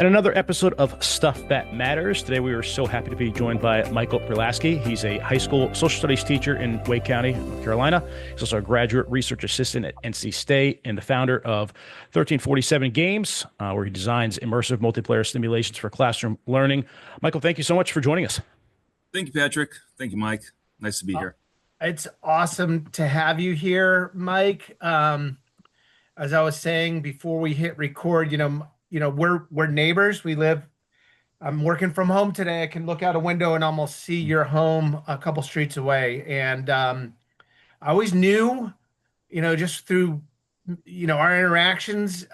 And another episode of Stuff That Matters. Today we are so happy to be joined by Michael Prelaske. He's a high school social studies teacher in Wake County, North Carolina. He's also a graduate research assistant at NC State and the founder of 1347 Games, where he designs immersive multiplayer simulations for classroom learning. Michael, thank you so much for joining us. Thank you, Patrick. Thank you, Mike. Nice to be Uh, here. It's awesome to have you here, Mike. As I was saying before we hit record, we're neighbors. I'm working from home today. I can look out a window and almost see your home a couple streets away. And I always knew, just through, our interactions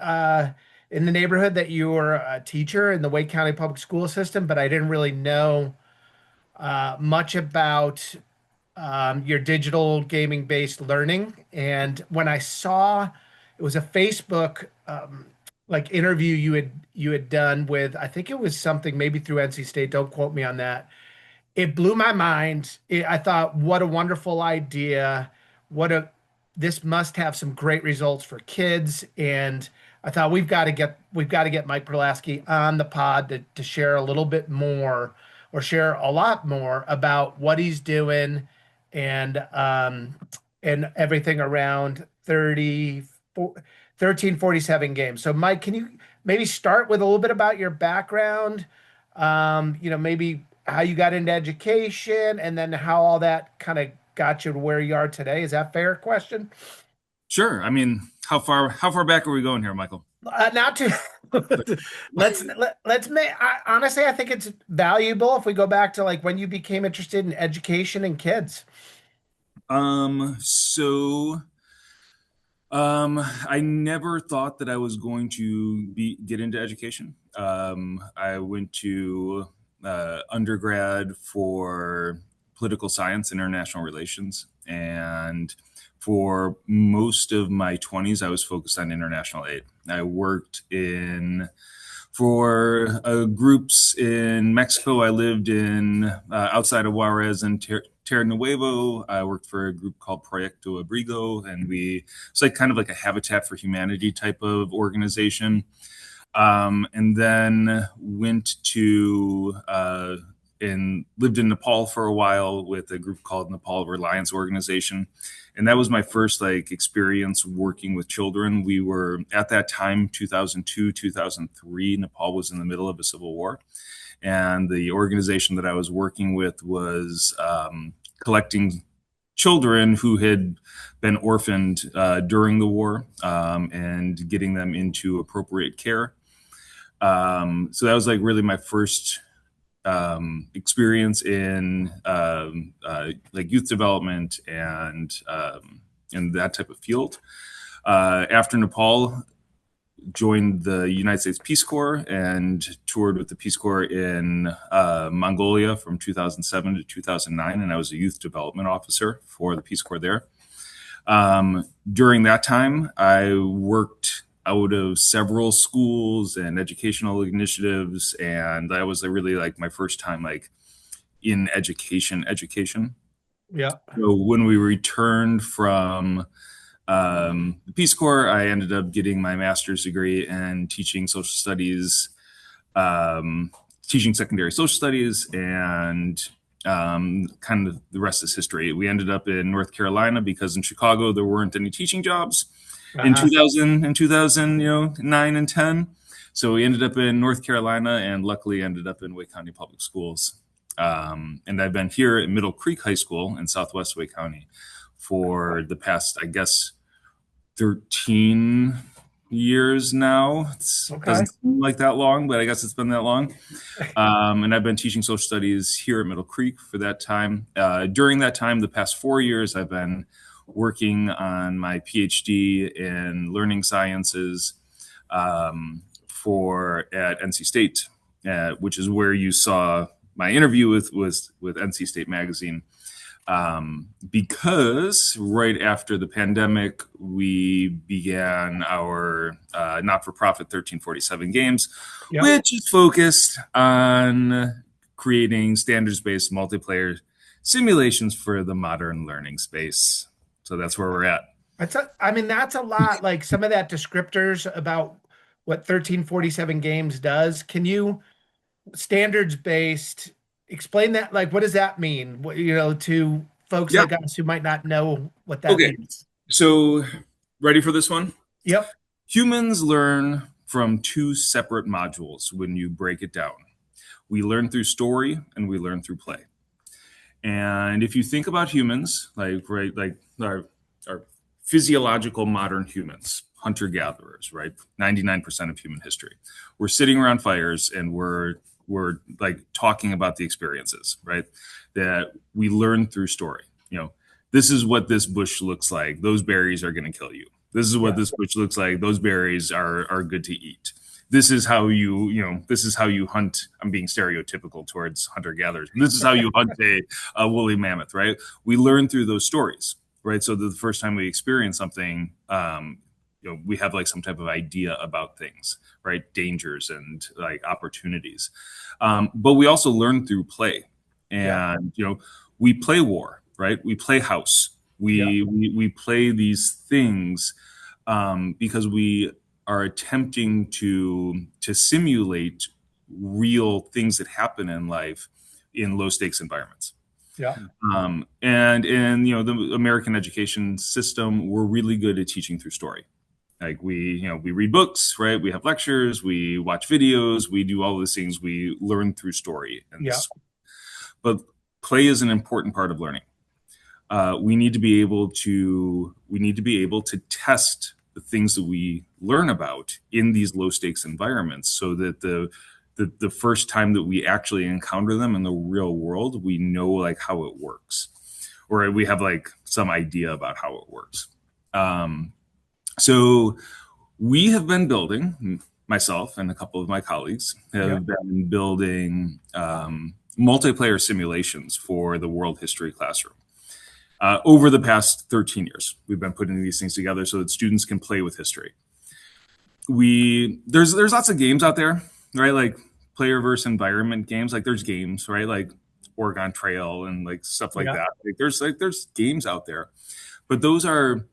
in the neighborhood that you were a teacher in the Wake County public school system, but I didn't really know much about your digital gaming based learning. And when I saw it was a Facebook like interview you had done with, I think it was something maybe through NC State. Don't quote me on that. It blew my mind. I thought, what a wonderful idea. This must have some great results for kids. And I thought we've got to get Mike Prelaske on the pod to share a little bit more or share a lot more about what he's doing and everything around 1347 games. So Mike, can you maybe start with a little bit about your background? Maybe how you got into education and then how all that kind of got you to where you are today. Is that a fair question? Sure. I mean, how far back are we going here, Michael? Not too. Let's make. Honestly, I think it's valuable if we go back to like when you became interested in education and kids. So I never thought that I was going to get into education. I went to undergrad for political science, international relations, and for most of my 20s, I was focused on international aid. I worked for groups in Mexico. I lived in outside of Juarez and Terra Nuevo. I worked for a group called Proyecto Abrigo, and it's like kind of like a Habitat for Humanity type of organization. And then went to and lived in Nepal for a while with a group called Nepal Reliance Organization. And that was my first experience working with children. We were at that time, 2002, 2003, Nepal was in the middle of a civil war. And the organization that I was working with was collecting children who had been orphaned during the war and getting them into appropriate care. So that was really my first experience in youth development and that type of field. After Nepal, joined the United States Peace Corps and toured with the Peace Corps in Mongolia from 2007 to 2009, and I was a youth development officer for the Peace Corps there. During that time, I worked out of several schools and educational initiatives, and that was really my first time in education. Yeah. So when we returned from the Peace Corps, I ended up getting my master's degree in teaching social studies, teaching secondary social studies, and kind of the rest is history. We ended up in North Carolina because in Chicago there weren't any teaching jobs in 2009 and 10. So we ended up in North Carolina and luckily ended up in Wake County Public Schools. And I've been here at Middle Creek High School in Southwest Wake County for the past, I guess, 13 years now. It doesn't seem like that long, but I guess it's been that long. And I've been teaching social studies here at Middle Creek for that time. During that time, the past 4 years, I've been working on my Ph.D. in learning sciences at NC State, which is where you saw my interview with NC State Magazine. Because right after the pandemic, we began our not-for-profit 1347 Games, Yep. which is focused on creating standards-based multiplayer simulations for the modern learning space. So that's where we're at. That's a lot like some of that descriptors about what 1347 games does. Can you standards based explain that? Like, what does that mean? To folks Yeah. like us who might not know what that Okay. means. So, ready for this one? Yep. Humans learn from two separate modules when you break it down. We learn through story and we learn through play. And if you think about humans, like our physiological modern humans, hunter gatherers, right? 99% of human history. We're sitting around fires and we're like talking about the experiences, right? That we learn through story. This is what this bush looks like. Those berries are going to kill you. This is what Yeah. this bush looks like. Those berries are good to eat. This is how this is how you hunt. I'm being stereotypical towards hunter gatherers. This is how you hunt a woolly mammoth, right? We learn through those stories, right? So the first time we experience something, we have like some type of idea about things, right? Dangers and like opportunities. But we also learn through play, Yeah. and we play war, right? We play house. Yeah. We play these things because we are attempting to simulate real things that happen in life in low stakes environments. Yeah. And in the American education system, we're really good at teaching through story. Like we read books, right? We have lectures, we watch videos, we do all these things. We learn through story, Yeah. but play is an important part of learning. We need to be able to test the things that we learn about in these low stakes environments, so that the first time that we actually encounter them in the real world, we know like how it works, or we have like some idea about how it works. So we have been building, myself and a couple of my colleagues have been building multiplayer simulations for the world history classroom. Over the past 13 years, we've been putting these things together so that students can play with history. There's lots of games out there, right? Like player versus environment games. Like there's games, right? Like Oregon Trail and like stuff like that. There's games out there, but those are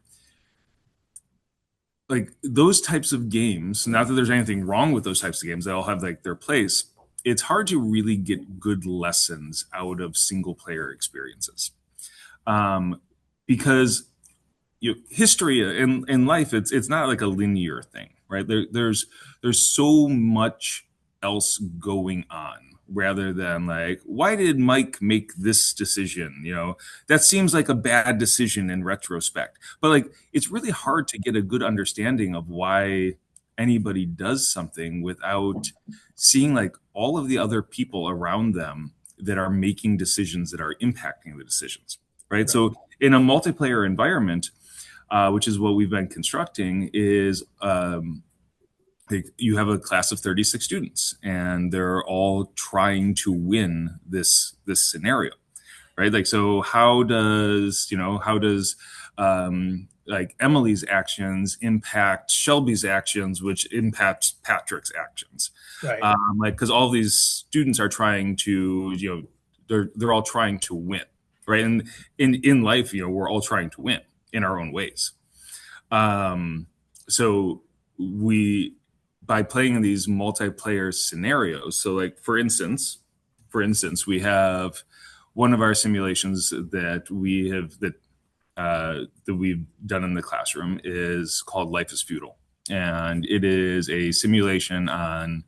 like those types of games. Not that there's anything wrong with those types of games. They all have like their place. It's hard to really get good lessons out of single player experiences. Because history in life, it's not like a linear thing, right? There's so much else going on rather than like, why did Mike make this decision? That seems like a bad decision in retrospect, but like it's really hard to get a good understanding of why anybody does something without seeing like all of the other people around them that are making decisions that are impacting the decisions. Right. So in a multiplayer environment, which is what we've been constructing, is you have a class of 36 students, and they're all trying to win this scenario, right? Like, so how does like Emily's actions impact Shelby's actions, which impacts Patrick's actions, Right. like because all these students are trying to they're all trying to win. Right. And in life, we're all trying to win in our own ways. So by playing in these multiplayer scenarios, so like for instance, we have one of our simulations that we've done in the classroom is called Life is Feudal. And it is a simulation on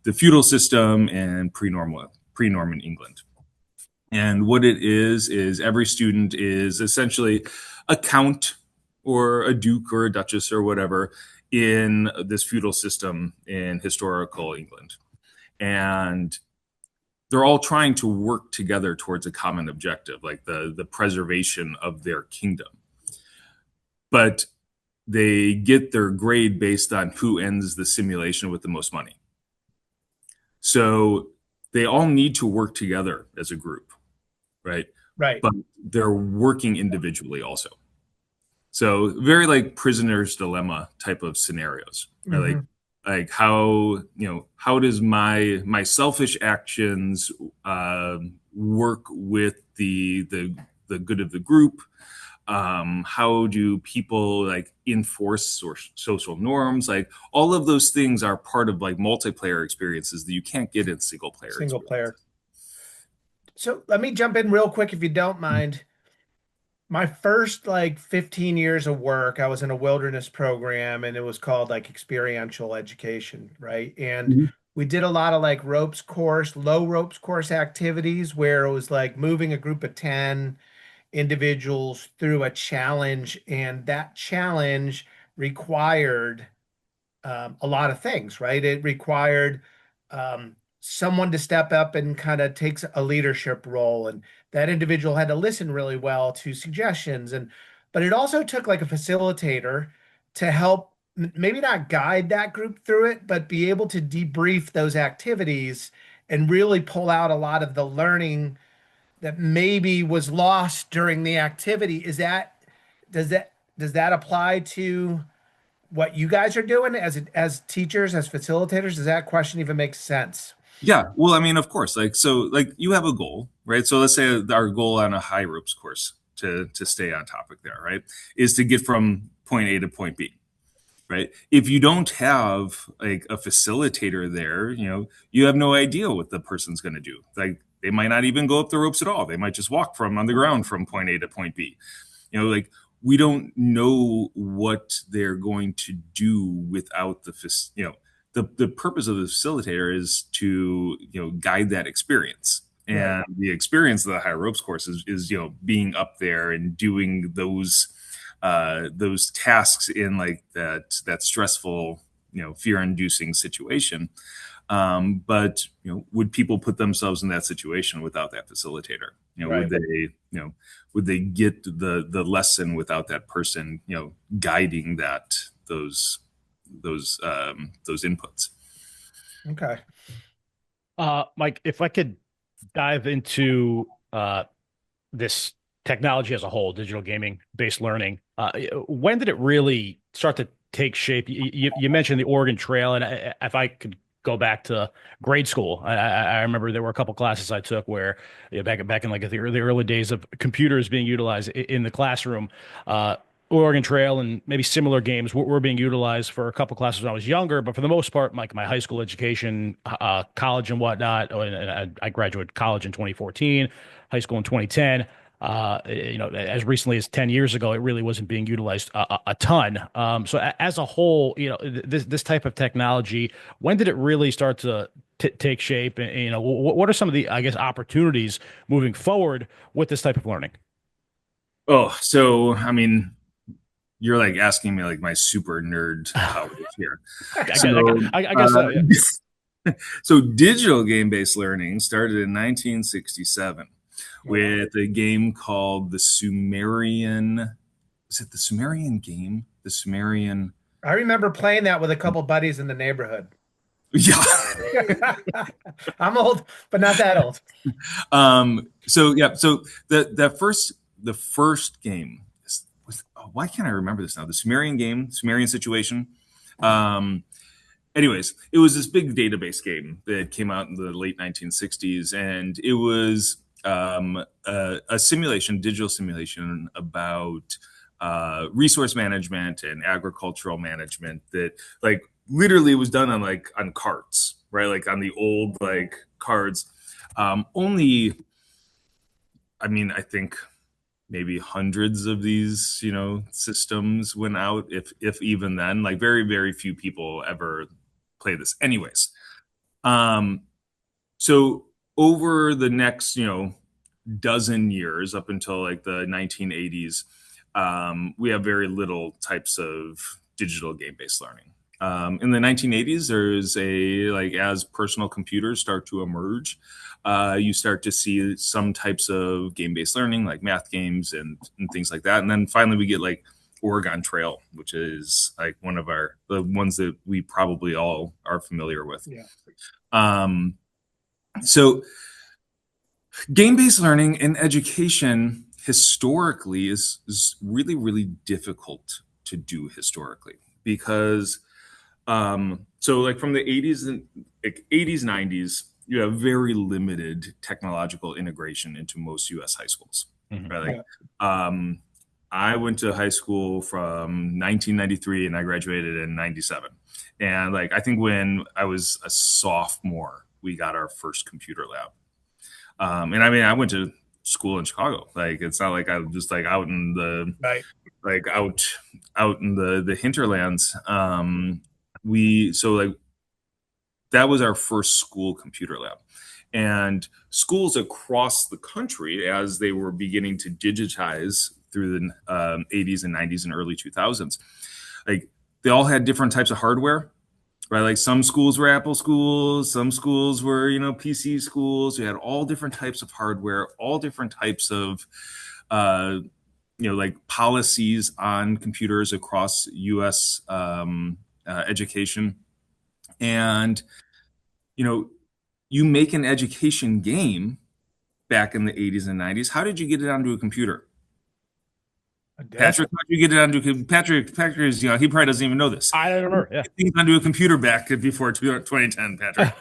the feudal system in pre-Norman England. And what it is every student is essentially a count or a duke or a duchess or whatever in this feudal system in historical England. And they're all trying to work together towards a common objective, like the preservation of their kingdom. But they get their grade based on who ends the simulation with the most money. So they all need to work together as a group. Right. But they're working individually also. So very like prisoner's dilemma type of scenarios. Right? Like how does my selfish actions work with the good of the group? How do people like enforce social norms? Like all of those things are part of like multiplayer experiences that you can't get in single player Single experiences. player. So let me jump in real quick if you don't mind. My first like 15 years of work, I was in a wilderness program and it was called like experiential education, right? And Mhm. we did a lot of like low ropes course activities where it was like moving a group of 10 individuals through a challenge, and that challenge required a lot of things, right? It required someone to step up and kind of takes a leadership role, and that individual had to listen really well to suggestions, and but it also took like a facilitator to help maybe not guide that group through it, but be able to debrief those activities and really pull out a lot of the learning that maybe was lost during the activity. Is that does that does that apply to what you guys are doing as teachers, as facilitators? Does that question even make sense? Yeah, well, I mean, of course, like so, like you have a goal, right? So let's say our goal on a high ropes course to stay on topic there, right, is to get from point A to point B, right? If you don't have like a facilitator there, you have no idea what the person's going to do. Like they might not even go up the ropes at all. They might just walk from on the ground from point A to point B. Like we don't know what they're going to do without the purpose of the facilitator is to guide that experience, Right. and the experience of the high ropes course is being up there and doing those tasks in like that stressful fear-inducing situation. But would people put themselves in that situation without that facilitator? Right. Would they get the lesson without that person guiding those inputs? Okay. Mike, if I could dive into this technology as a whole, digital gaming based learning, when did it really start to take shape? You mentioned the Oregon Trail, and if I could go back to grade school, I remember there were a couple classes I took where back in like the early days of computers being utilized in the classroom. Oregon Trail and maybe similar games were being utilized for a couple classes when I was younger, but for the most part, like my high school education, college and whatnot, and I graduated college in 2014, high school in 2010. As recently as 10 years ago, it really wasn't being utilized a ton. So as a whole, this type of technology, when did it really start to take shape? And, what are some of the, I guess, opportunities moving forward with this type of learning? Oh, so I mean, you're like asking me like my super nerd powers here. So, I guess so. Yeah. so digital game-based learning started in 1967 with a game called the Sumerian. Is it the Sumerian game? The Sumerian. I remember playing that with a couple buddies in the neighborhood. Yeah. I'm old, but not that old. So yeah. So the first game was, oh, why can't I remember this now? The Sumerian game, Sumerian situation. Um, Anyways, it was this big database game that came out in the late 1960s, and it was a simulation, digital simulation about resource management and agricultural management that like literally was done on carts, right? Like on the old like cards. Only, I mean, I think maybe hundreds of these systems went out, if even then. Like very very few people ever play this anyways. Um so over the next dozen years up until like the 1980s, we have very little types of digital game-based learning. In the 1980s, there's a like as personal computers start to emerge, you start to see some types of game-based learning, like math games and things like that. And then finally, we get like Oregon Trail, which is like one of the ones that we probably all are familiar with. Yeah. Um, so game-based learning in education historically is really really difficult to do historically because so like from the 80s and like 80s 90s, you have very limited technological integration into most US high schools, Mhm. right? Like Yeah. um I went to high school from 1993 and I graduated in 97. And like, I think when I was a sophomore, we got our first computer lab. And I mean, I went to school in Chicago. Like, it's not like I was just like out in the, Right. like out in the hinterlands. So like, that was our first school computer lab. And schools across the country, as they were beginning to digitize through the 80s and 90s and early 2000s, like they all had different types of hardware, right? Like some schools were Apple schools, some schools were, PC schools. You had all different types of hardware, all different types of, uh, like policies on computers across US education. And, you know, you make an education game back in the 80s and 90s. How did you get it onto a computer? A desk. Patrick, how did you get it onto Patrick is, he probably doesn't even know this. I don't remember. Yeah. Get things onto a computer back before 2010, Patrick.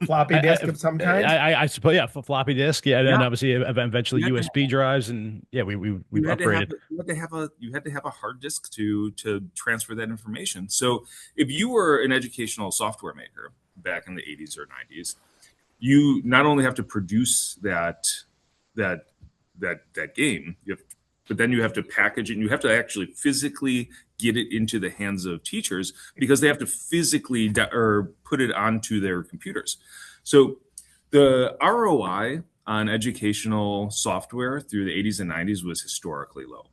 Floppy disk of some kind. I suppose, yeah, floppy disk. Yeah. And then Yeah. obviously eventually You had to USB drives. And yeah, we've you had to have upgraded. you had to have a hard disk to transfer that information. So if you were an educational software maker back in the 80s or 90s, you not only have to produce that game, but then you have to package it and you have to actually physically get it into the hands of teachers because they have to physically or put it onto their computers. So the ROI on educational software through the 80s and 90s was historically low.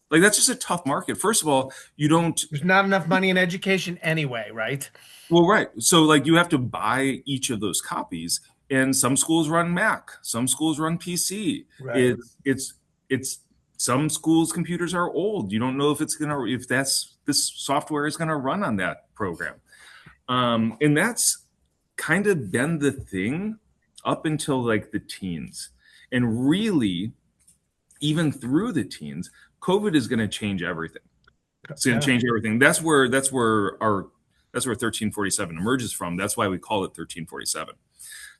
Like that's just a tough market. First of all, you don't. There's not enough money in education anyway, right? Well, right. So like you have to buy each of those copies, and some schools run Mac, some schools run PC. Right. It's some schools' computers are old. You don't know if this software is gonna run on that program. And that's kind of been the thing up until like the teens. And really, even through the teens, COVID is going to change everything. It's going to change everything. That's where 1347 emerges from. That's why we call it 1347.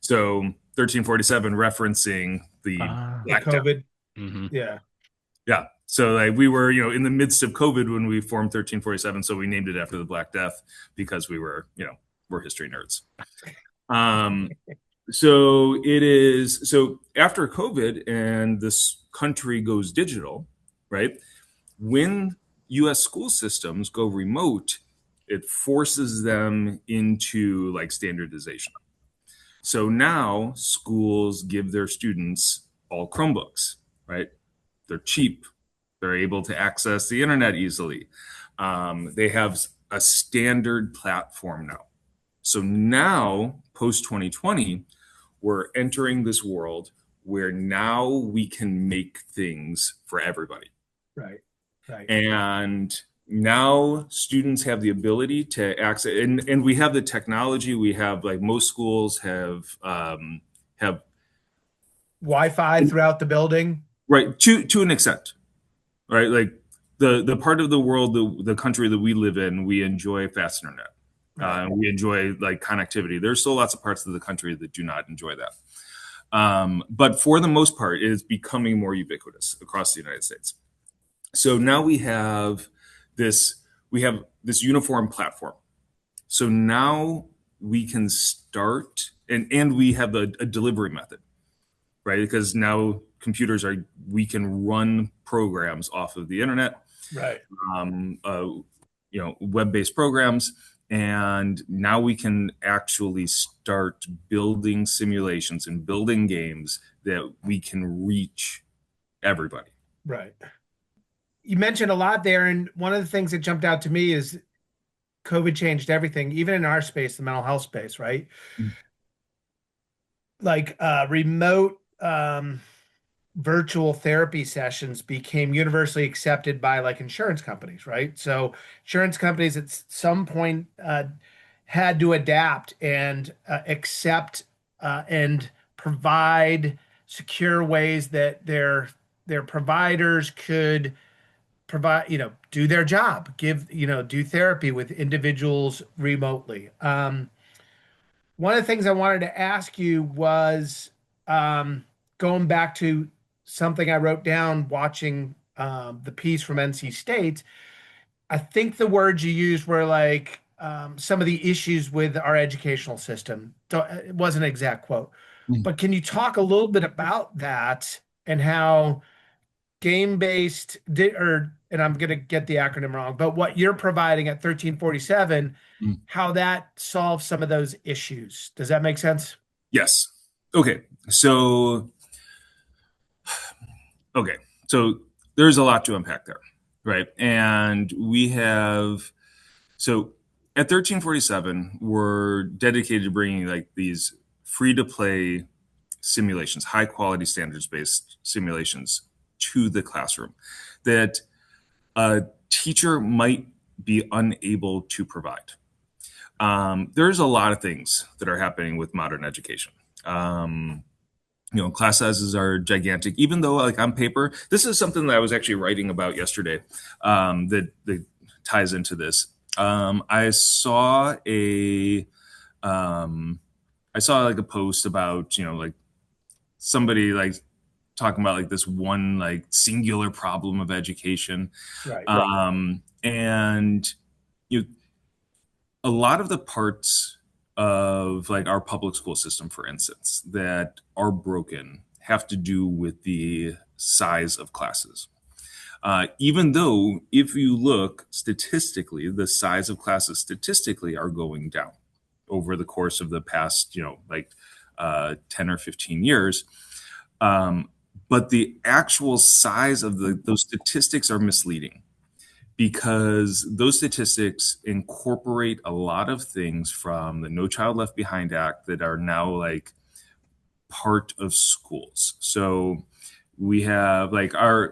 So 1347 referencing the Black Death. COVID. Mhm. Yeah. Yeah. So like we were, in the midst of COVID when we formed 1347. So we named it after the Black Death because we were, we're history nerds. So after COVID and this country goes digital, right? When US school systems go remote, it forces them into like standardization. So now schools give their students all Chromebooks, right? They're cheap. They're able to access the internet easily. They have a standard platform now. So now, post 2020, we're entering this world where now we can make things for everybody. Right. Right. And now students have the ability to access, and we have the technology. We have like most schools have Wi-Fi throughout the building. right to an extent, right? Like the part of the world, the country that we live in, we enjoy fast internet. Right. We enjoy like connectivity. There's still lots of parts of the country that do not enjoy that. But for the most part, it is becoming more ubiquitous across the United States. So now we have this uniform platform. So now we can start and we have a delivery method, right? Because now we can run programs off of the internet, Right. Web-based programs. And now we can actually start building simulations and building games that we can reach everybody. Right. You mentioned a lot there, and one of the things that jumped out to me is COVID changed everything, even in our space, the mental health space, right? Mm. Like remote virtual therapy sessions became universally accepted by like insurance companies, right? So insurance companies at some point had to adapt and accept and provide secure ways that their providers could provide, do their job, do therapy with individuals remotely. One of the things I wanted to ask you was going back to something I wrote down watching the piece from NC State, I think the words you used were like some of the issues with our educational system. It wasn't an exact quote, Mm. but can you talk a little bit about that and how game-based and I'm going to get the acronym wrong, but what you're providing at 1347, Mm. how that solves some of those issues. Does that make sense? Yes. Okay. So okay. So there's a lot to unpack there, right? And we have so at 1347, we're dedicated to bringing like these free to play simulations, high quality standards based simulations to the classroom that a teacher might be unable to provide. There's a lot of things that are happening with modern education. Class sizes are gigantic, even though like on paper, this is something that I was actually writing about yesterday that ties into this. I saw like a post about, like somebody like talking about like this one like singular problem of education. Right. And you know, a lot of the parts of like our public school system, for instance, that are broken have to do with the size of classes. Even though if you look statistically, the size of classes statistically are going down over the course of the past, 10 or 15 years. But the actual size of those statistics are misleading because those statistics incorporate a lot of things from the No Child Left Behind Act that are now like part of schools. So we have like I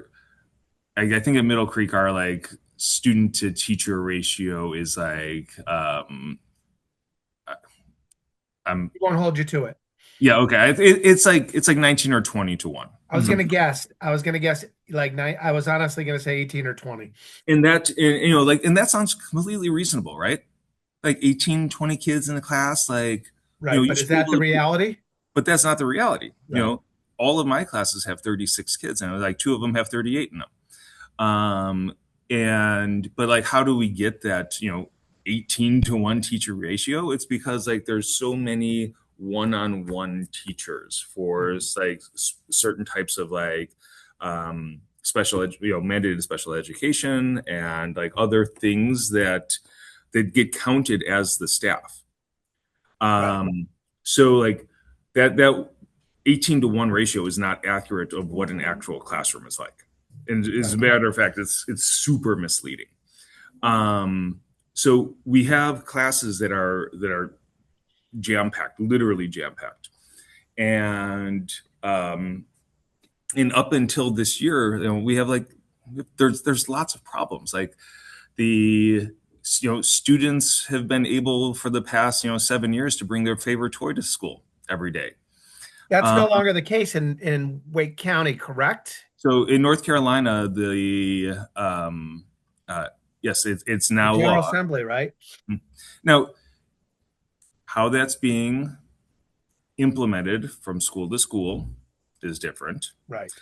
think at Middle Creek, our like student to teacher ratio is like, We won't hold you to it. yeah, okay. It's like 19 or 20 to 1. I was gonna guess. Like nine. I was honestly gonna say 18 or 20. And that sounds completely reasonable, right? Like 18, 20 kids in the class, like, Right. you But is should be that able the to, reality? but that's not the reality. Right. All of my classes have 36 kids and like two of them have 38 in them. But like, how do we get that, 18 to 1 teacher ratio? It's because like there's so many one-on-one teachers for like certain types of like mandated special education and like other things that get counted as the staff. So like that 18 to 1 ratio is not accurate of what an actual classroom is like. And as a matter of fact, it's super misleading. So we have classes that are jam-packed, literally jam-packed. And up until this year, we have like there's lots of problems. Like the students have been able for the past 7 years to bring their favorite toy to school every day. That's no longer the case in Wake County, correct? So in North Carolina, yes, it's now General law. Assembly, right? Now, how that's being implemented from school to school is different. Right.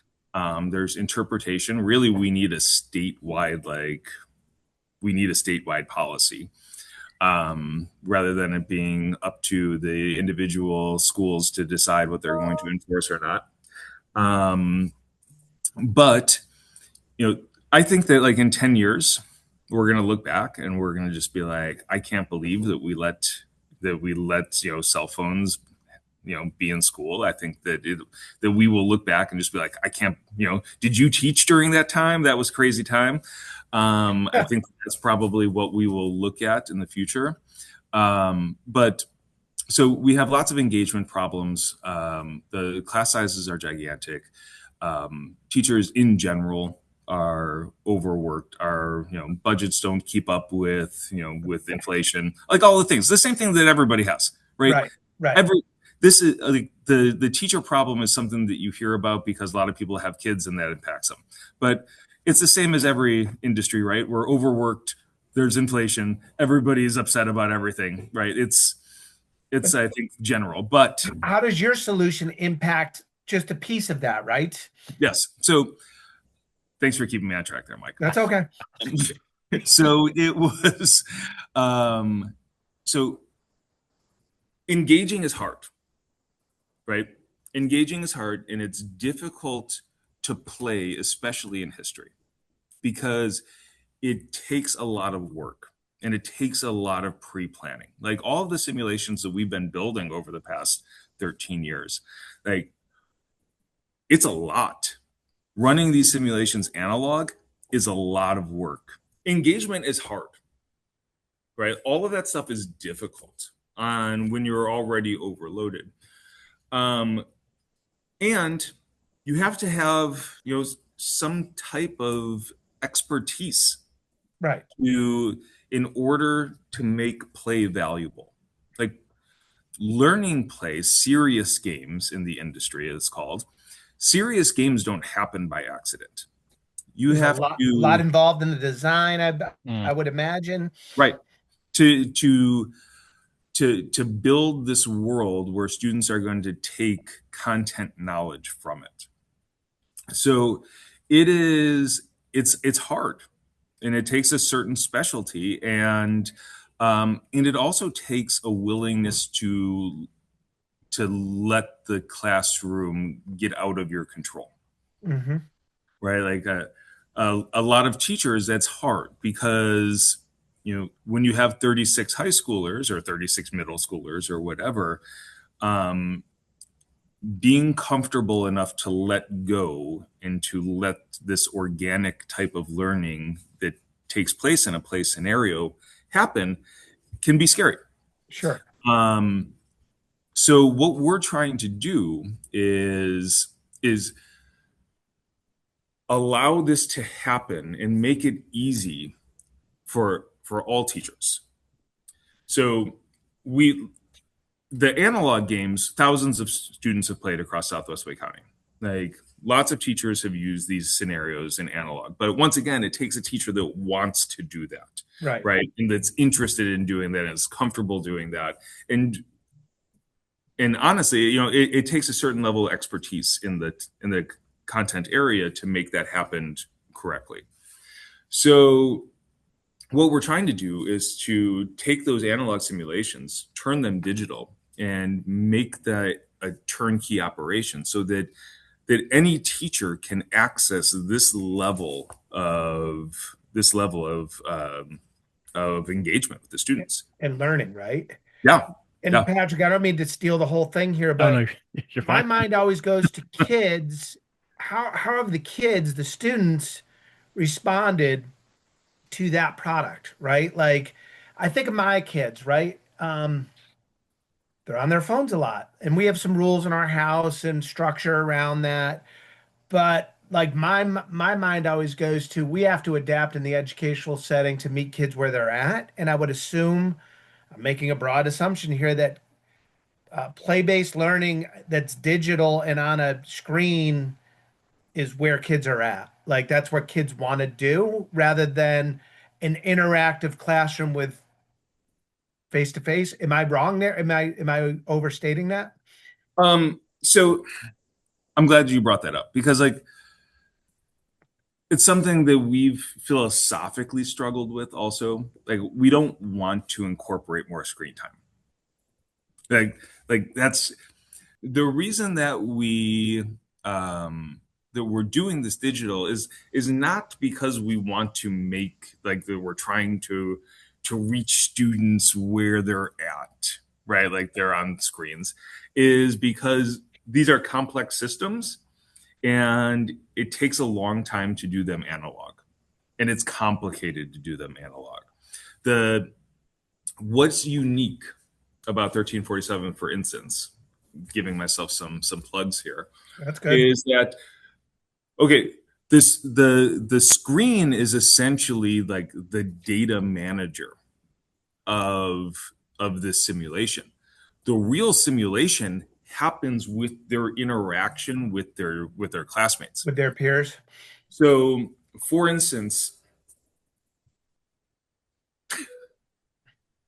There's interpretation. Really, we need a statewide policy rather than it being up to the individual schools to decide what they're going to enforce or not. But I think that like in 10 years, we're going to look back and we're going to just be like, I can't believe that we let cell phones be in school. I think that we will look back and just be like, I can't, did you teach during that time? That was crazy time. I think that's probably what we will look at in the future. But so we have lots of engagement problems. The class sizes are gigantic. Teachers in general are overworked. Our budgets don't keep up with inflation, like all the things. The same thing that everybody has, right? Right. This is like the teacher problem is something that you hear about because a lot of people have kids and that impacts them. But it's the same as every industry, right? We're overworked. There's inflation. Everybody's upset about everything, right? It's I think general. But how does your solution impact just a piece of that, right? yes. So Thanks for keeping me on track there, Mike. That's okay. So it was, so engaging is hard, right? Engaging is hard, and it's difficult to play, especially in history, because it takes a lot of work and it takes a lot of pre-planning. Like all of the simulations that we've been building over the past 13 years, like it's a lot. Running these simulations analog is a lot of work. Engagement is hard, right? All of that stuff is difficult on when you're already overloaded. And you have to have, some type of expertise Right. in order to make play valuable. Like learning play, serious games in the industry is called. Serious games don't happen by accident. You There's have a lot to, involved in the design, Mm. I would imagine. right, to build this world where students are going to take content knowledge from it. So it's hard, and it takes a certain specialty, and it also takes a willingness to let the classroom get out of your control, Hmm. right? Like a lot of teachers, that's hard because when you have 36 high schoolers or 36 middle schoolers or whatever, um, being comfortable enough to let go and to let this organic type of learning that takes place in a play scenario happen can be scary. Sure. So what we're trying to do is allow this to happen and make it easy for all teachers. So the analog games, thousands of students have played across Southwest Wake County. Like lots of teachers have used these scenarios in analog, but once again, it takes a teacher that wants to do that, Right. right? And that's interested in doing that and is comfortable doing that. And honestly, it takes a certain level of expertise in the content area to make that happen correctly. So what we're trying to do is to take those analog simulations, turn them digital, and make that a turnkey operation so that any teacher can access this level of engagement with the students. And learning, right? Yeah. And Yeah. Patrick, I don't mean to steal the whole thing here, Oh, but no, you're my fine. mind always goes to kids. How have the kids, the students, responded to that product, right? Like, I think of my kids, right? They're on their phones a lot, and we have some rules in our house and structure around that. But like my mind always goes to we have to adapt in the educational setting to meet kids where they're at, and I would assume, I'm making a broad assumption here that play-based learning that's digital and on a screen is where kids are at. Like that's what kids want to do rather than an interactive classroom with face to face. Am I wrong there? Am I overstating that? So I'm glad you brought that up because like it's something that we've philosophically struggled with also. Like we don't want to incorporate more screen time. Like that's the reason that we're doing this digital is not because we want to make like that we're trying to reach students where they're at, right? Like they're on screens, is because these are complex systems and it takes a long time to do them analog, and it's complicated to do them analog. The What's unique about 1347, for instance, giving myself some plugs here, That's good. is that okay, the screen is essentially like the data manager of this simulation. The real simulation happens with their interaction with their classmates. With their peers. So, for instance,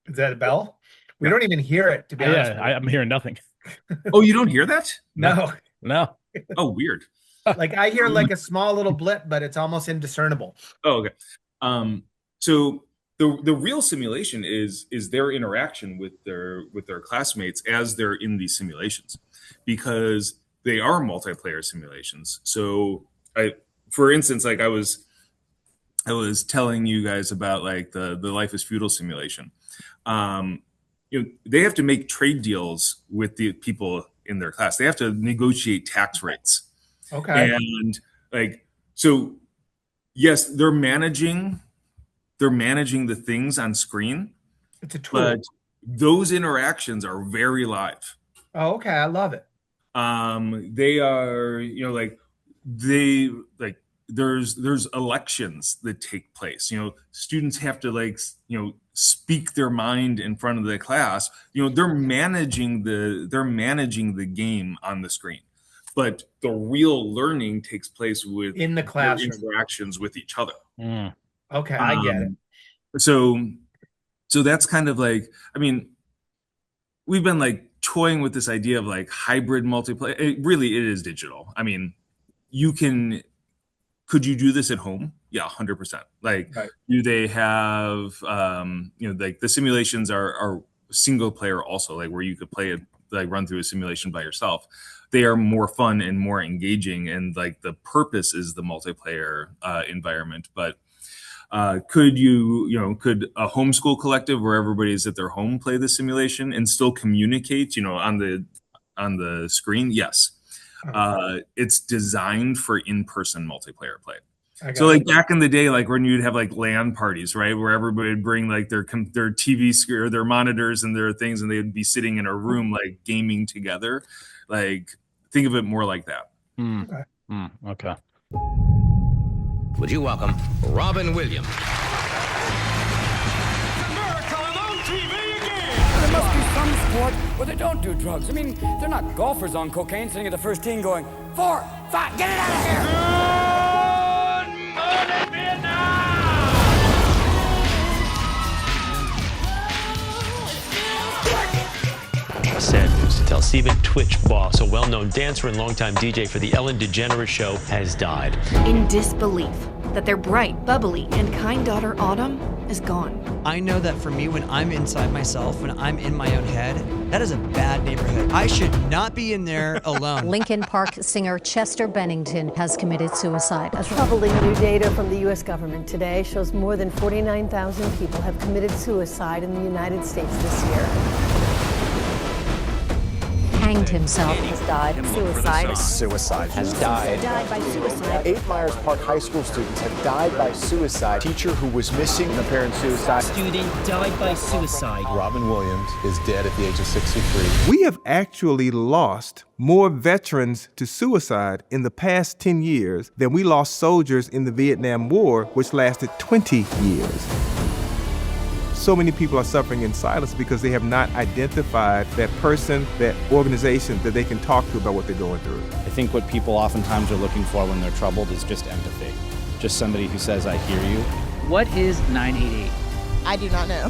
Is that a bell? We yeah. don't even hear it, to be honest. Yeah, I'm hearing nothing. Oh, you don't hear that? No. No. Oh, weird. Like I hear like a small little blip, but it's almost indiscernible. Oh, okay. So the real simulation is their interaction with their classmates as they're in these simulations, because they are multiplayer simulations. So for instance, like I was telling you guys about like the Life is Feudal simulation. They have to make trade deals with the people in their class. They have to negotiate tax rates, Okay. and like so. Yes, they're managing the things on screen, It's a tool. but those interactions are very live. Oh, okay. I love it. They are, like they like there's elections that take place. Students have to speak their mind in front of the class. They're managing the game on the screen, but the real learning takes place with In the their classroom. interactions with each other. Mm. Okay, I get it. So that's kind of like, I mean, we've been like toying with this idea of like hybrid multiplayer. It is digital. I mean, could you do this at home? Yeah, 100%. Like, Right. do they have, like the simulations are single player also, like where you could play it, like run through a simulation by yourself. They are more fun and more engaging, and like the purpose is the multiplayer environment. But could could a homeschool collective where everybody's at their home play the simulation and still communicate, on the screen? Yes. It's designed for in-person multiplayer play. So like back in the day, like when you'd have like LAN parties, right, where everybody would bring like their TV screen or their monitors and their things, and they would be sitting in a room like gaming together. Like, think of it more like that. Okay. Would you welcome Robin Williams? America on TV again! There must be some sport where they don't do drugs. I mean, they're not golfers on cocaine sitting at the first tee going, 4, 5, get it out of here! Good morning, Vietnam! Sad news to tell. Stephen Twitch Boss, a well-known dancer and longtime DJ for the Ellen DeGeneres Show, has died. In disbelief that their bright, bubbly, and kind daughter Autumn is gone. I know that for me, when I'm inside myself, when I'm in my own head, that is a bad neighborhood. I should not be in there alone. Lincoln Park singer Chester Bennington has committed suicide. Troubling new data from the U.S. government today shows more than 49,000 people have committed suicide in the United States this year. Hanged himself. Has died of suicide. Suicide. Has died. Died by suicide. 8 Myers Park High School students have died by suicide. Teacher who was missing, apparent suicide. Student died by suicide. Robin Williams is dead at the age of 63. We have actually lost more veterans to suicide in the past 10 years than we lost soldiers in the Vietnam War, which lasted 20 years. So many people are suffering in silence because they have not identified that person, that organization that they can talk to about what they're going through. I think what people oftentimes are looking for when they're troubled is just empathy. Just somebody who says, I hear you. What is 988? I do not know.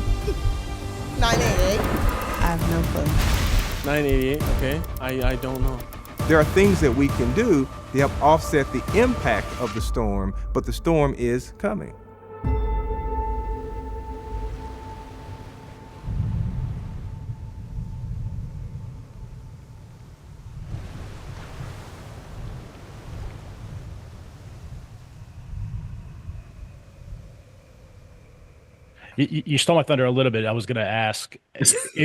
988? I have no clue. 988, okay. I don't know. There are things that we can do to help offset the impact of the storm, but the storm is coming. You stole my thunder a little bit. I was going to ask,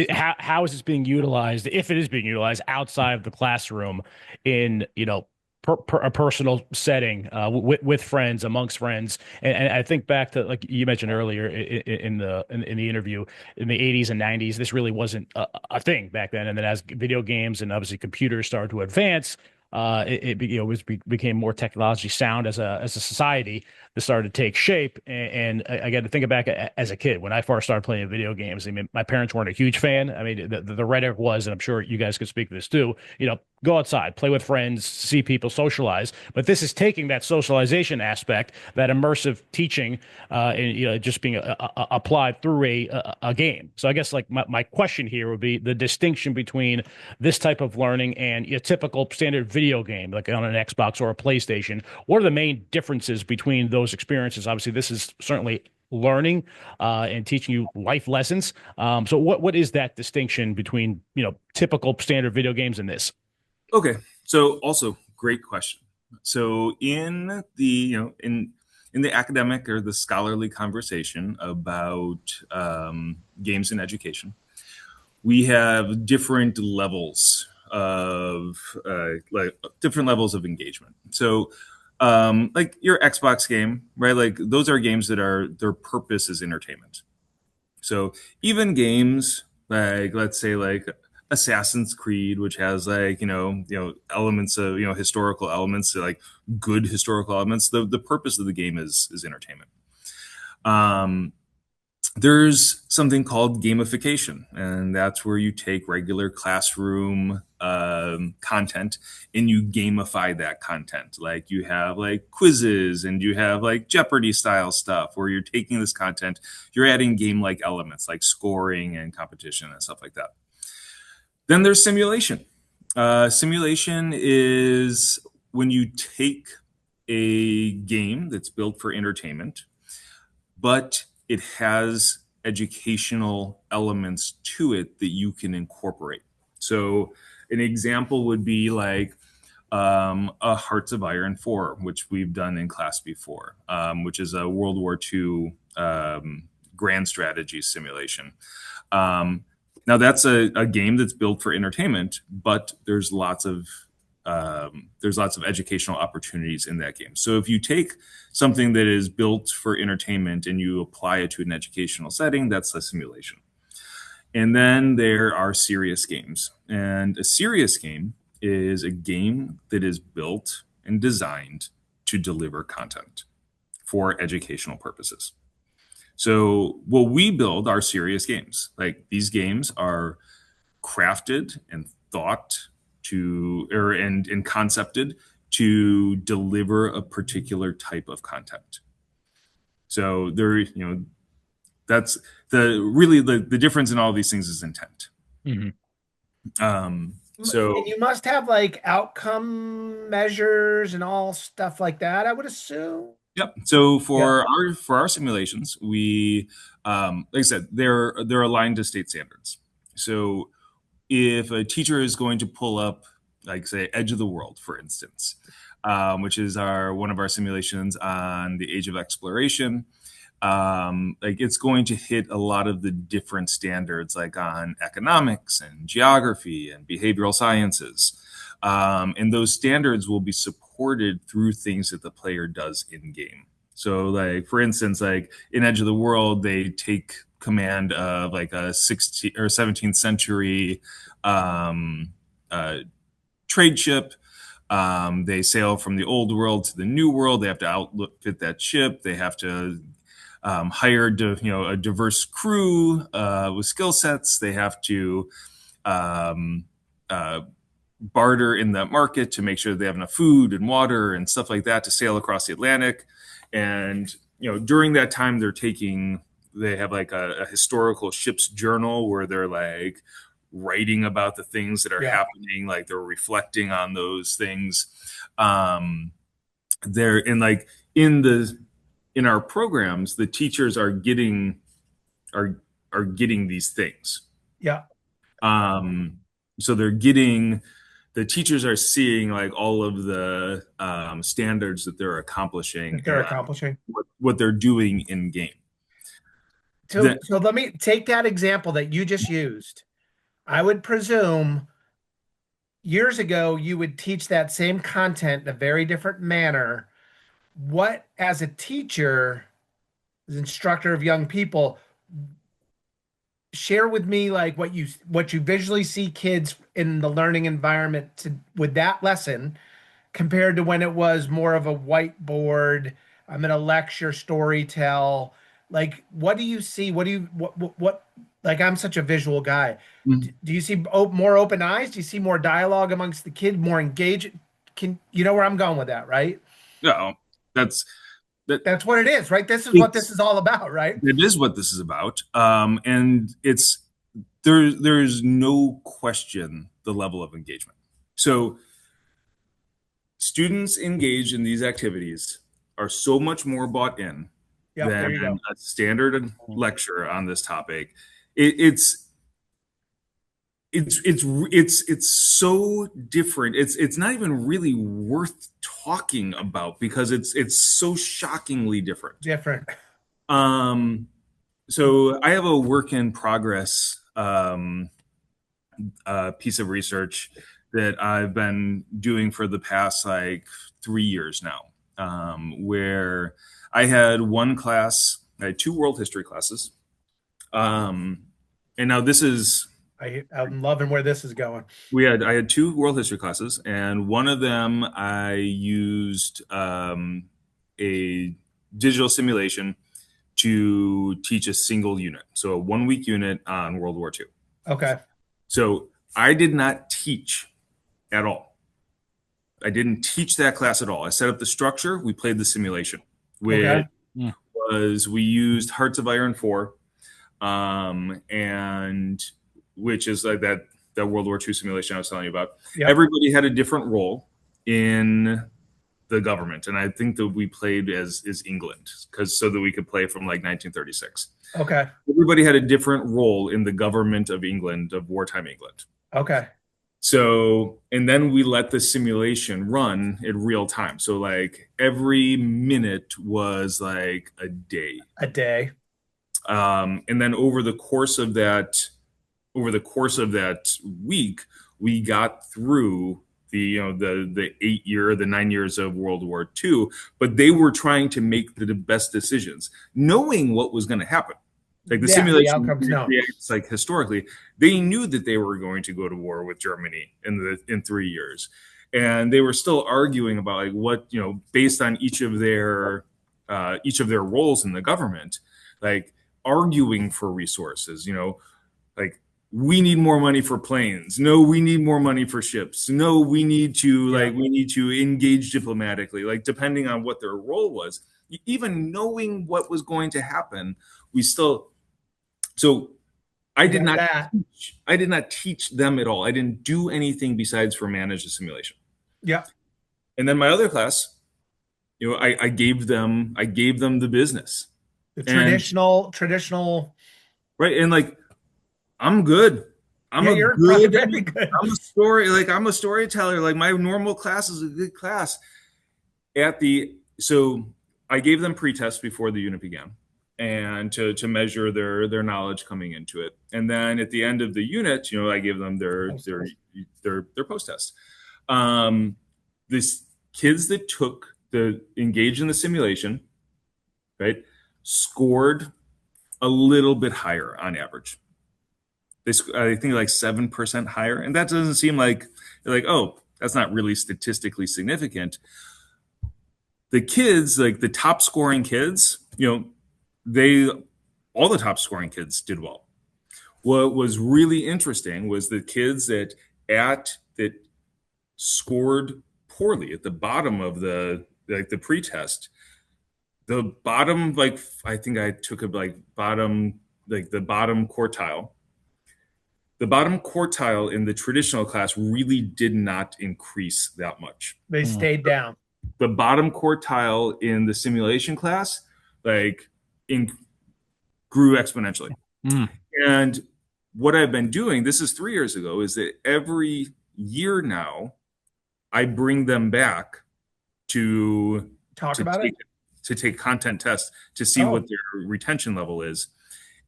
how is this being utilized, if it is being utilized outside of the classroom in, a personal setting with friends, amongst friends? And I think back to, like you mentioned earlier in the interview, in the 80s and 90s, this really wasn't a thing back then. And then as video games and obviously computers started to advance, became more technologically sound as a society that started to take shape. And I got to think back as a kid when I first started playing video games. I mean, my parents weren't a huge fan. I mean, the rhetoric was, and I'm sure you guys could speak to this too, go outside, play with friends, see people, socialize. But this is taking that socialization aspect, that immersive teaching, and just being applied through a game. So I guess like my question here would be the distinction between this type of learning and a typical standard video game, like on an Xbox or a PlayStation. What are the main differences between those experiences? Obviously, this is certainly learning and teaching you life lessons. So what is that distinction between typical standard video games and this? Okay, so also great question. So in the in the academic or the scholarly conversation about games in education, we have different levels of different levels of engagement. So like your Xbox game, right? Like those are games that their purpose is entertainment. So even games like, let's say, like Assassin's Creed, which has like elements of historical elements, like good historical elements. The purpose of the game is entertainment. There's something called gamification, and that's where you take regular classroom content and you gamify that content. Like you have like quizzes and you have like Jeopardy style stuff where you're taking this content, you're adding game-like elements like scoring and competition and stuff like that. Then there's simulation. Simulation is when you take a game that's built for entertainment, but it has educational elements to it that you can incorporate. So an example would be like a Hearts of Iron 4, which we've done in class before, which is a World War II grand strategy simulation. Now that's a game that's built for entertainment, but there's lots of educational opportunities in that game. So if you take something that is built for entertainment and you apply it to an educational setting, that's a simulation. And then there are serious games. And a serious game is a game that is built and designed to deliver content for educational purposes. So what we build are serious games. Like these games are crafted and thought to, and concepted to deliver a particular type of content. So there, that's the difference in all of these things is intent. Mm-hmm. So and you must have like outcome measures and all stuff like that, I would assume. Yep. So for our simulations, we, like I said, they're aligned to state standards. So if a teacher is going to pull up, like say, Edge of the World, for instance, which is one of our simulations on the age of exploration, like it's going to hit a lot of the different standards, like on economics and geography and behavioral sciences. And those standards will be supported through things that the player does in game. So like, for instance, like in Edge of the World, they take command of like a 16th or 17th century trade ship. They sail from the old world to the new world. They have to outfit that ship. They have to hire a diverse crew with skill sets. They have to barter in that market to make sure they have enough food and water and stuff like that to sail across the Atlantic. And during that time, they have like a historical ship's journal where they're like writing about the things that are happening, like they're reflecting on those things. They're in our programs, the teachers are getting these things. Yeah. So the teachers are seeing like all of the standards that they're accomplishing. What they're doing in game. So let me take that example that you just used. I would presume years ago you would teach that same content in a very different manner. What, as a teacher, as instructor of young people, share with me like what you visually see kids in the learning environment with that lesson compared to when it was more of a whiteboard, I'm in a lecture, story tell. Like, what do you see? What like I'm such a visual guy. Mhm. Do you see more open eyes? Do you see more dialogue amongst the kids, more engaged? Can you know where I'm going with that, right? No, that's That's what it is, right? This is what this it's is all about, right? it is what this is about. And it's there's no question the level of engagement. So students engaged in these activities are so much more bought in Yep, there you than go. a standard lecture on this topic. It's it's so different. It's not even really worth talking about because it's so shockingly different. Different. Um, so I have a work in progress piece of research that I've been doing for the past like 3 years now, where I had one class, I had two world history classes. And now this is I'm loving where this is going. I had two world history classes, and one of them I used a digital simulation to teach a single unit, so a 1 week unit on World War II. Okay. So I did not teach at all. I didn't teach that class at all. I set up the structure. We played the simulation, which was we used Hearts of Iron 4, and which is like that World War II simulation I was telling you about. Yep. Everybody had a different role in the government, and I think that we played as England so that we could play from like 1936. Okay. Everybody had a different role in the government of England, of wartime England. Okay. So, and then we let the simulation run in real time. So like every minute was like a day. A day. And then over the course of that week, we got through the 9 years of World War II, but they were trying to make the best decisions, knowing what was going to happen. Like the simulation reacts like historically, they knew that they were going to go to war with Germany in 3 years, and they were still arguing about like what, based on each of their roles in the government, like arguing for resources, like we need more money for planes. No, we need more money for ships. No, we need to engage diplomatically, like depending on what their role was. Even knowing what was going to happen, we still. So I did not teach them at all. I didn't do anything besides for manage the simulation. Yeah. And then my other class, I gave them the business. The traditional. Right. And like, I'm good. Very good. I'm a storyteller. Like my normal class is a good class. So I gave them pre-tests before the unit began, and to measure their knowledge coming into it. And then at the end of the unit, I gave them their post-test. These kids that engaged in the simulation, right, scored a little bit higher on average. I think like 7% higher. And that doesn't seem like, oh, that's not really statistically significant. The kids, like the top scoring kids, all the top scoring kids did well. What was really interesting was the kids that scored poorly at the bottom of the pretest. The bottom, like I think I took a the bottom quartile. The bottom quartile in the traditional class really did not increase that much. They stayed down. The bottom quartile in the simulation class, grew exponentially. And what I've been doing, this is 3 years ago, is that every year now, I bring them back to take content tests to see what their retention level is.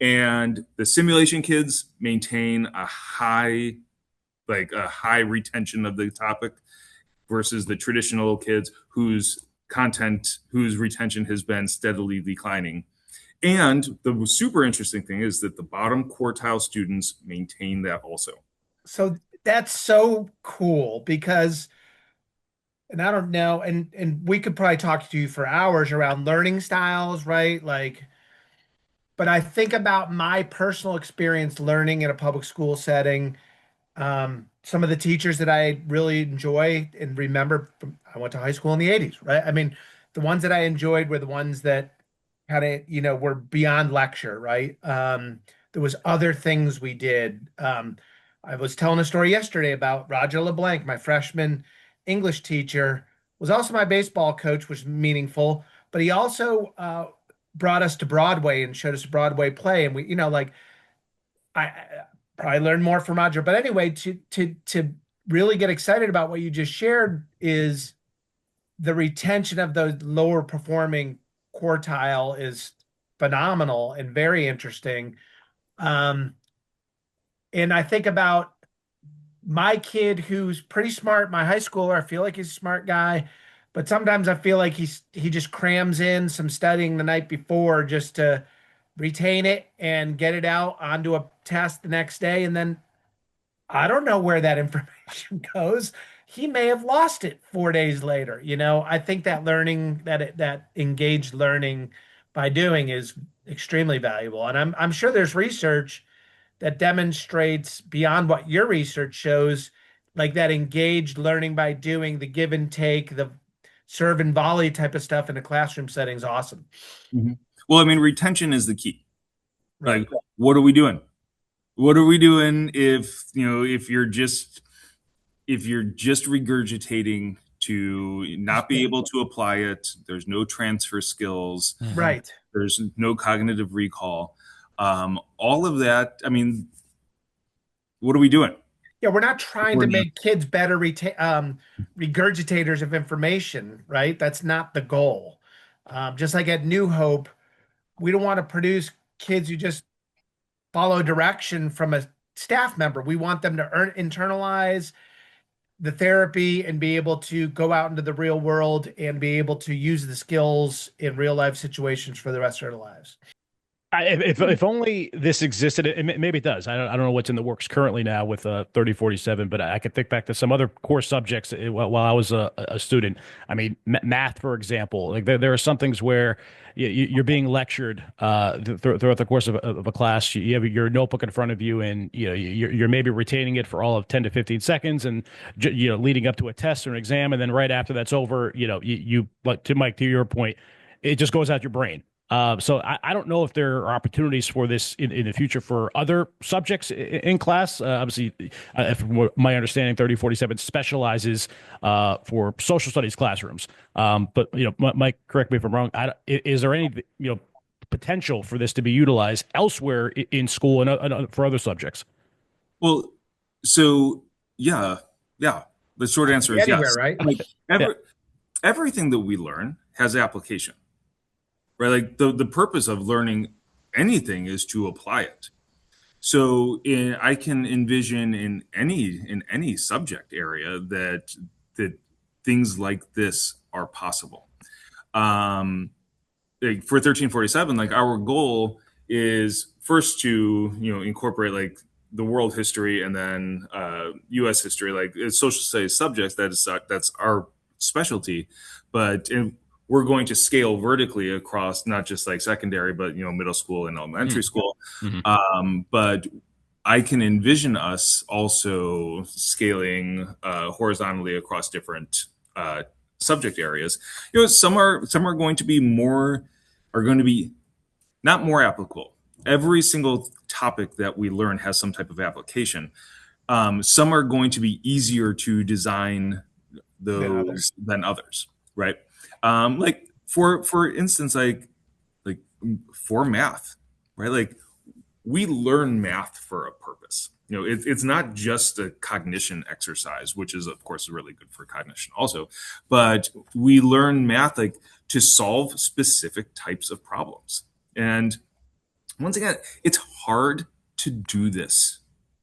And the simulation kids maintain a high retention of the topic versus the traditional kids whose retention has been steadily declining. And the super interesting thing is that the bottom quartile students maintain that also. So that's so cool because, and I don't know, and we could probably talk to you for hours around learning styles, right? Like but I think about my personal experience learning in a public school setting. Some of the teachers that I really enjoy and remember I went to high school in the 80s, right? I mean, the ones that I enjoyed were the ones that kind of, were beyond lecture, right? There was other things we did. I was telling a story yesterday about Roger LeBlanc, my freshman English teacher, was also my baseball coach, which was meaningful, but he also brought us to Broadway and showed us a Broadway play. And we, like I probably learned more from Roger. But anyway, to really get excited about what you just shared is the retention of those lower performing quartile is phenomenal and very interesting. And I think about my kid who's pretty smart, my high schooler. I feel like he's a smart guy, but sometimes I feel like he just crams in some studying the night before just to retain it and get it out onto a test the next day. And then I don't know where that information goes. He may have lost it 4 days later. I think that learning, that engaged learning by doing is extremely valuable. And I'm sure there's research that demonstrates beyond what your research shows, like that engaged learning by doing, the give and take, the serve and volley type of stuff in a classroom setting is awesome. Mm-hmm. Well, I mean, retention is the key. Right. Like, what are we doing? What are we doing if you're just regurgitating to not be able to apply it? There's no transfer skills. Right. There's no cognitive recall. All of that. I mean, what are we doing? Yeah, we're not trying to make kids better regurgitators of information, right? That's not the goal. Just like at New Hope, we don't want to produce kids who just follow direction from a staff member. We want them to internalize the therapy and be able to go out into the real world and be able to use the skills in real life situations for the rest of their lives. If only this existed, maybe it does. I don't know what's in the works currently now with 3047, but I could think back to some other core subjects while I was a student. I mean, math, for example. Like there are some things where you're being lectured throughout the course of a class. You have your notebook in front of you, and you're maybe retaining it for all of 10 to 15 seconds, and leading up to a test or an exam, and then right after that's over, like to Mike, to your point, it just goes out your brain. So I don't know if there are opportunities for this in the future for other subjects in class. Obviously, from my understanding, 3047 specializes for social studies classrooms. But Mike, correct me if I'm wrong. Is there any potential for this to be utilized elsewhere in school and for other subjects? Well, so yeah. The short answer is anywhere, yes. Right? Like everything that we learn has application. Right, like the purpose of learning anything is to apply it. So I can envision in any subject area that things like this are possible. Like for 1347, like our goal is first to incorporate like the world history and then U.S. history, like social studies subjects. That's our specialty, but we're going to scale vertically across not just like secondary, but middle school and elementary school. Mm-hmm. But I can envision us also scaling horizontally across different subject areas. Some are going to be not more applicable. Every single topic that we learn has some type of application. Some are going to be easier to design those than others, right? Like for instance, like for math, right? Like we learn math for a purpose. It's not just a cognition exercise, which is of course really good for cognition also, but we learn math like to solve specific types of problems. And once again, it's hard to do this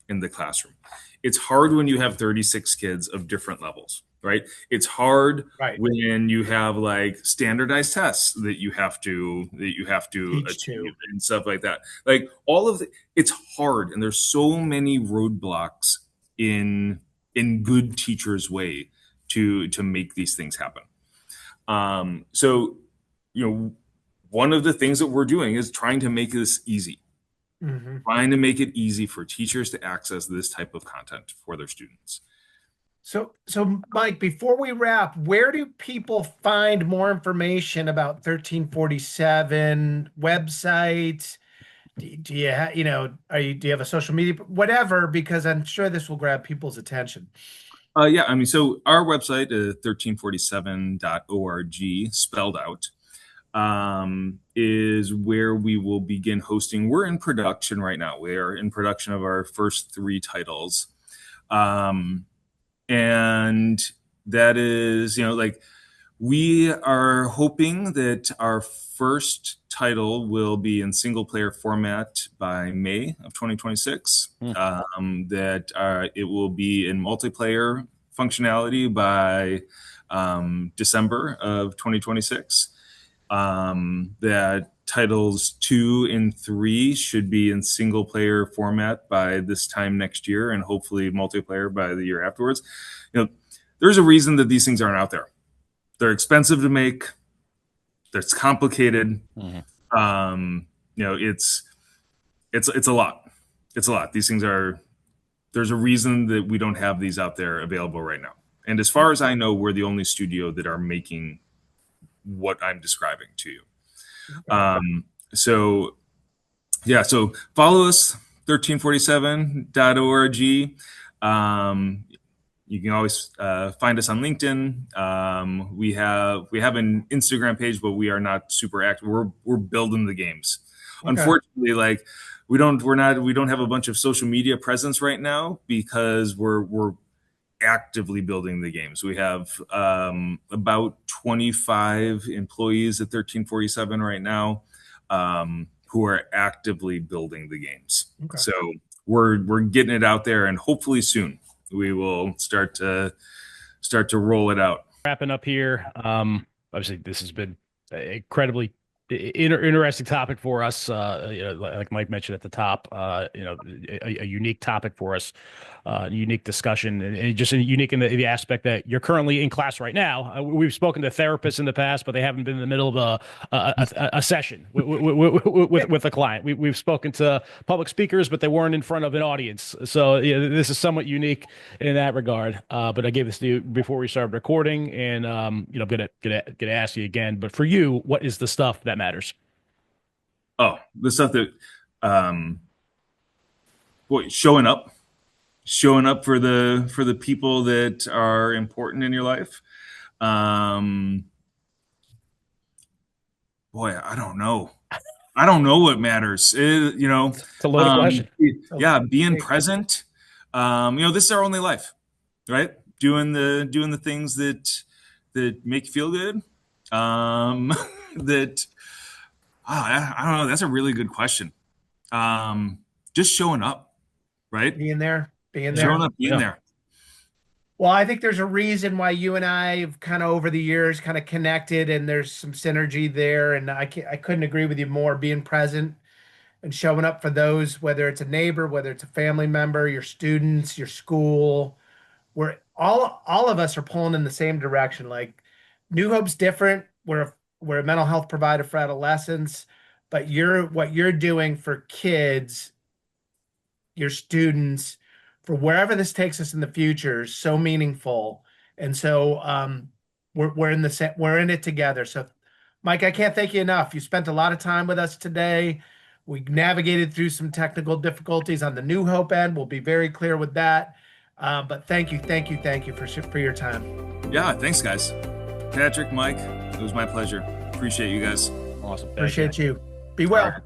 in the classroom. It's hard when you have 36 kids of different levels. Right. It's hard when you have like standardized tests that you have to achieve and stuff like that. Like it's hard, and there's so many roadblocks in good teachers' way to make these things happen. So one of the things that we're doing is trying to make this easy. Mm-hmm. Trying to make it easy for teachers to access this type of content for their students. So Mike, before we wrap, where do people find more information about 1347 website? Do you do you have a social media, whatever? Because I'm sure this will grab people's attention. Yeah, I mean, so our website is 1347.org, spelled out, is where we will begin hosting. We're in production right now. We are in production of our first 3 titles. And that is, we are hoping that our first title will be in single player format by May of 2026. That it will be in multiplayer functionality by December of 2026. That titles 2 and 3 should be in single player format by this time next year, and hopefully multiplayer by the year afterwards. There's a reason that these things aren't out there. They're expensive to make. It's complicated. Mm-hmm. It's a lot. It's a lot. These things are. There's a reason that we don't have these out there available right now. And as far as I know, we're the only studio that are making what I'm describing to you. So follow us, 1347.org. You can always find us on LinkedIn. We have an Instagram page, but we are not super active. We're building the games. Okay. Unfortunately, we don't have a bunch of social media presence right now because we're actively building the games. We have about 25 employees at 1347 right now who are actively building the games. Okay. So we're getting it out there, and hopefully soon we will start to roll it out. Wrapping up here. Obviously, this has been incredibly interesting topic for us. Like Mike mentioned at the top, a unique topic for us, unique discussion, and just unique in the aspect that you're currently in class right now. We've spoken to therapists in the past, but they haven't been in the middle of a session with a client. We've spoken to public speakers, but they weren't in front of an audience. So this is somewhat unique in that regard. But I gave this to you before we started recording, and I'm gonna ask you again. But for you, what is the stuff that matters? Oh, the stuff that showing up for the people that are important in your life. I don't know what matters. It's a loaded question. Being present. This is our only life, right? Doing the things that make you feel good. I don't know. That's a really good question. Just showing up, right? Being there. Showing up, being there. Well, I think there's a reason why you and I have kind of over the years kind of connected, and there's some synergy there. And I couldn't agree with you more. Being present and showing up for those, whether it's a neighbor, whether it's a family member, your students, your school, where all of us are pulling in the same direction. Like New Hope's different. We're a mental health provider for adolescents, but what you're doing for kids, your students, for wherever this takes us in the future is so meaningful. And so we're in it together. So Mike, I can't thank you enough. You spent a lot of time with us today. We navigated through some technical difficulties on the New Hope end. We'll be very clear with that. But thank you for your time. Yeah, thanks guys. Patrick, Mike, it was my pleasure. Appreciate you guys. Awesome. Appreciate you. Be well.